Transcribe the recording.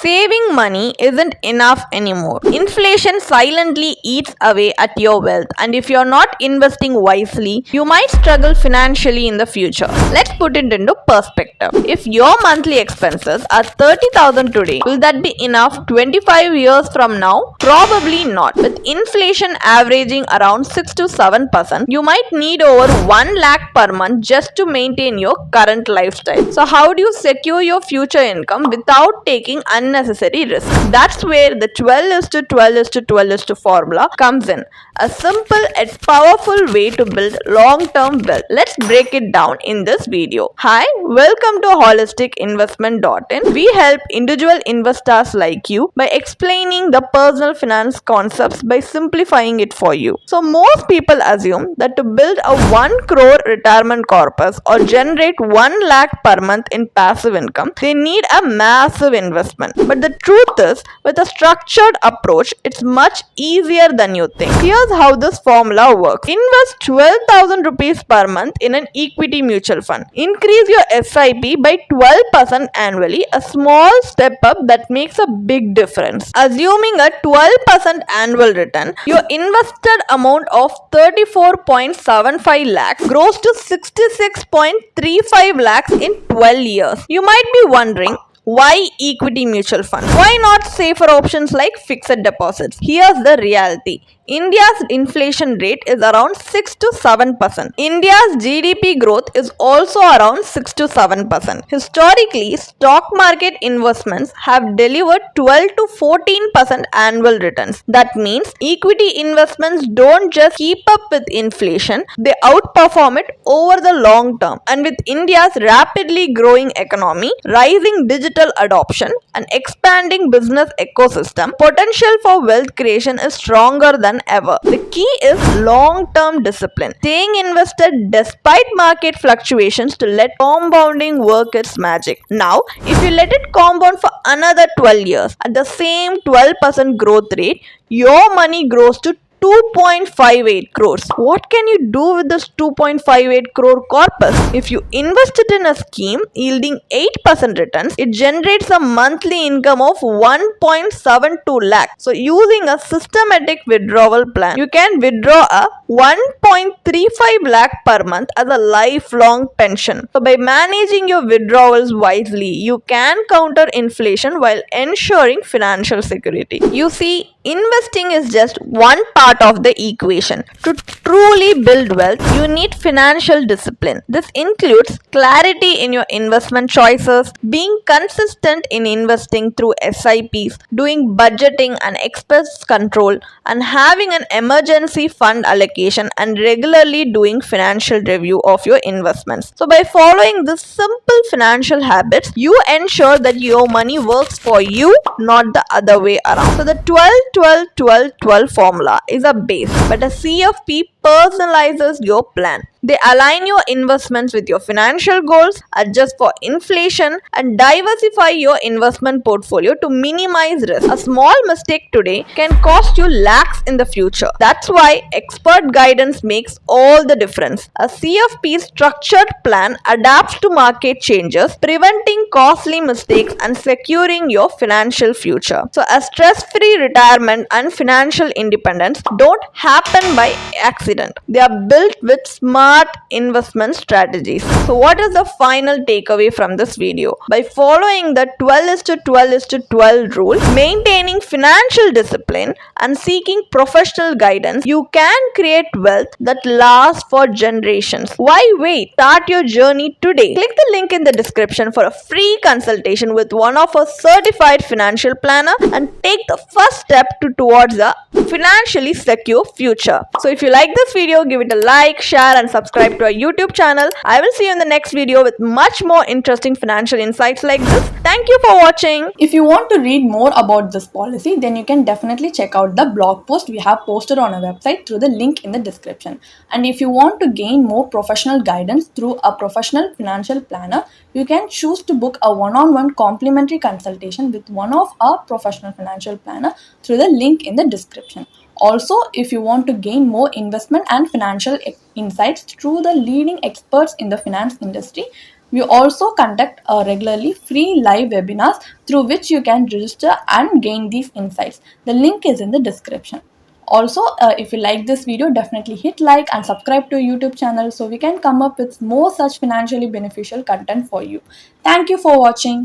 Saving money isn't enough anymore. Inflation silently eats away at your wealth, and if you're not investing wisely, you might struggle financially in the future. Let's put it into perspective. If your monthly expenses are 30,000 today, will that be enough 25 years from now? Probably not. With inflation averaging around 6 to 7%, you might need over 1 lakh per month just to maintain your current lifestyle. So how do you secure your future income without taking unnecessary risk? That's where the 12 is to 12 is to 12 is to formula comes in. A simple yet powerful way to build long-term wealth. Let's break it down in this video. Hi, welcome to holisticinvestment.in. We help individual investors like you by explaining the personal finance concepts by simplifying it for you. So most people assume that to build a 1 crore retirement corpus or generate 1 lakh per month in passive income, they need a massive investment. But the truth is, with a structured approach, it's much easier than you think. Here's how this formula works. Invest 12,000 rupees per month in an equity mutual fund. Increase your SIP by 12% annually, a small step up that makes a big difference. Assuming a 12% annual return, your invested amount of 34.75 lakhs grows to 66.35 lakhs in 12 years. You might be wondering, why equity mutual fund? Why not safer options like fixed deposits? Here's the reality. India's inflation rate is around 6 to 7%. India's GDP growth is also around 6 to 7%. Historically, stock market investments have delivered 12 to 14% annual returns. That means equity investments don't just keep up with inflation, they outperform it over the long term. And with India's rapidly growing economy, rising digital adoption, and expanding business ecosystem, potential for wealth creation is stronger than ever. The key is long-term discipline, staying invested despite market fluctuations to let compounding work its magic. Now, if you let it compound for another 12 years at the same 12% growth rate, your money grows to 2.58 crores. What can you do with this 2.58 crore corpus? If you invest it in a scheme yielding 8% returns, it generates a monthly income of 1.72 lakh. So using a systematic withdrawal plan, you can withdraw a 1.35 lakh per month as a lifelong pension. So by managing your withdrawals wisely, you can counter inflation while ensuring financial security. You see, investing is just one part of the equation. To truly build wealth, you need financial discipline. This includes clarity in your investment choices, being consistent in investing through SIPs, doing budgeting and expense control, and having an emergency fund allocation and regularly doing financial review of your investments. So by following this simple financial habits, you ensure that your money works for you, not the other way around. So the 12 12 12 12 formula is a base, but a CFP personalizes your plan. They align your investments with your financial goals, adjust for inflation, and diversify your investment portfolio to minimize risk. A small mistake today can cost you lakhs in the future. That's why expert guidance makes all the difference. A CFP structured plan adapts to market changes, preventing costly mistakes and securing your financial future. So a stress-free retirement and financial independence don't happen by accident. They are built with smart investment strategies. So what is the final takeaway from this video? By following the 12 is to 12 is to 12 rule, maintaining financial discipline and seeking professional guidance, you can create wealth that lasts for generations. Why wait? Start your journey today. Click the link in the description for a free consultation with one of our certified financial planner and take the first step towards a financially secure future. So if you like this video, give it a like, share and subscribe to our YouTube channel. I will see you in the next video with much more interesting financial insights like this. Thank you for watching. If you want to read more about this policy, then you can definitely check out the blog post we have posted on our website through the link in the description. And if you want to gain more professional guidance through a professional financial planner, you can choose to book a one-on-one complimentary consultation with one of our professional financial planner through the link in the description. Also, if you want to gain more investment and financial insights through the leading experts in the finance industry, We also conduct regularly free live webinars through which you can register and gain these insights. The link is in the description. Also, if you like this video, definitely hit like and subscribe to YouTube channel so we can come up with more such financially beneficial content for you. Thank you for watching.